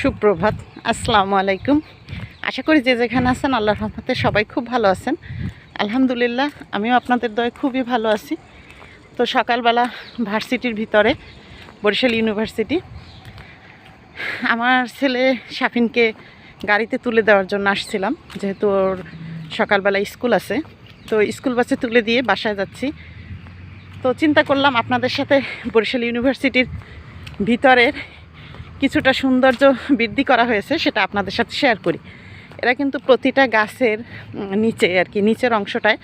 সুপ্রভাত, আসসালামু আলাইকুম। আশা করি যে যেখানে আছেন আল্লাহর রহমতে সবাই খুব ভালো আছেন। আলহামদুলিল্লাহ, আমিও আপনাদের দয়ে খুবই ভালো আছি। তো সকালবেলা ভার্সিটির ভিতরে, বরিশাল ইউনিভার্সিটি, আমার ছেলে শাফিনকে গাড়িতে তুলে দেওয়ার জন্য আসছিলাম, যেহেতু ওর সকালবেলা স্কুল আছে। তো স্কুল বাসে তুলে দিয়ে বাসায় যাচ্ছি। তো চিন্তা করলাম আপনাদের সাথে বরিশাল ইউনিভার্সিটির ভিতরের কিছুটা সৌন্দর্য বৃদ্ধি করা হয়েছে সেটা আপনাদের সাথে শেয়ার করি। এরা কিন্তু প্রতিটা গাছের নিচে আর কি, নিচের অংশটায়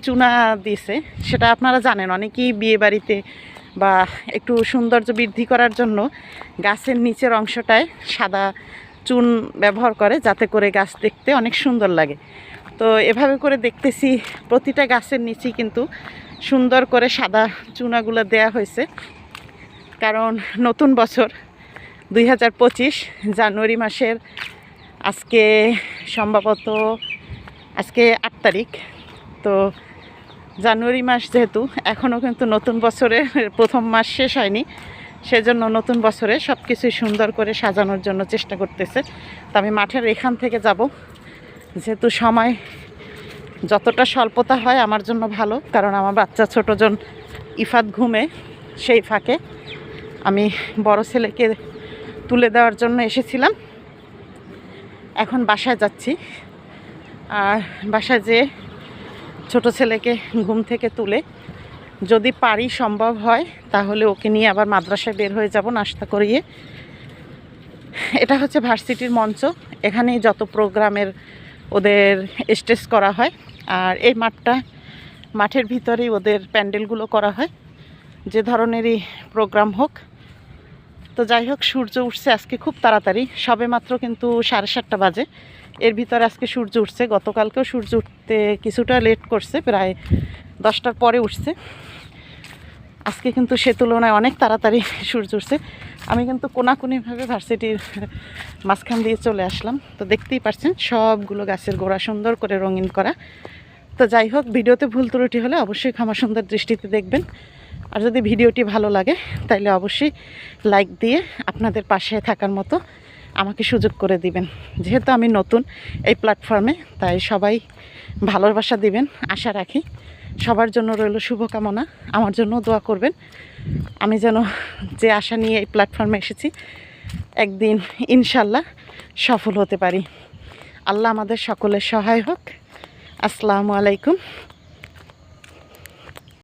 চুনা দিয়েছে। সেটা আপনারা জানেন, অনেকেই বিয়ে বাড়িতে বা একটু সৌন্দর্য বৃদ্ধি করার জন্য গাছের নিচের অংশটায় সাদা চুন ব্যবহার করে, যাতে করে গাছ দেখতে অনেক সুন্দর লাগে। তো এভাবে করে দেখতেছি প্রতিটা গাছের নিচেই কিন্তু সুন্দর করে সাদা চুনাগুলো দেয়া হয়েছে। কারণ নতুন বছর 2025 জানুয়ারি মাসের আজকে সম্ভবত আজকে 8 তারিখ। তো জানুয়ারি মাস যেহেতু এখনও কিন্তু নতুন বছরের প্রথম মাস শেষ হয়নি, সেজন্য নতুন বছরে সব কিছুই সুন্দর করে সাজানোর জন্য চেষ্টা করতেছে। তো আমি মাঠের এখান থেকে যাব, যেহেতু সময় যতটা স্বল্পতা হয় আমার জন্য ভালো, কারণ আমার বাচ্চা ছোটজন ইফাত ঘুমে, সেই ফাঁকে আমি বড় ছেলেকে তুলে দেওয়ার জন্য এসেছিলাম। এখন বাসায় যাচ্ছি, আর বাসায় যেয়ে ছোট ছেলেকে ঘুম থেকে তুলে যদি পারি, সম্ভব হয়, তাহলে ওকে নিয়ে আবার মাদ্রাসায় বের হয়ে যাব নাস্তা করিয়ে। এটা হচ্ছে ভার্সিটির মঞ্চ, এখানেই যত প্রোগ্রামের ওদের স্টেজ করা হয়। আর এই মাঠের ভিতরেই ওদের প্যান্ডেলগুলো করা হয়, যে ধরনেরই প্রোগ্রাম হোক। তো যাই হোক, সূর্য উঠছে আজকে খুব তাড়াতাড়ি, সবে মাত্র কিন্তু 7:30 বাজে। এর ভিতরে আজকে সূর্য উঠছে। গতকালকেও সূর্য উঠতে কিছুটা লেট করছে, প্রায় 10টার পরে উঠছে। আজকে কিন্তু সে তুলনায় অনেক তাড়াতাড়ি সূর্য উঠছে। আমি কিন্তু কোনাকুনিভাবে ভার্সিটির মাঝখান দিয়ে চলে আসলাম। তো দেখতেই পাচ্ছেন সবগুলো গাছের গোড়া সুন্দর করে রঙিন করা। তো যাই হোক, ভিডিওতে ভুল ত্রুটি হলে অবশ্যই ক্ষমা সুন্দর দৃষ্টিতে দেখবেন। আর যদি ভিডিওটি ভালো লাগে তাহলে অবশ্যই লাইক দিয়ে আপনাদের পাশে থাকার মতো আমাকে সুযোগ করে দিবেন। যেহেতু আমি নতুন এই প্ল্যাটফর্মে, তাই সবাই ভালোবাসা দিবেন আশা রাখি। সবার জন্য রইল শুভকামনা, আমার জন্য দোয়া করবেন। আমি যেন যে আশা নিয়ে এই প্ল্যাটফর্মে এসেছি একদিন ইনশাল্লাহ সফল হতে পারি। আল্লাহ আমাদের সকলের সহায় হোক। আসসালামু আলাইকুম।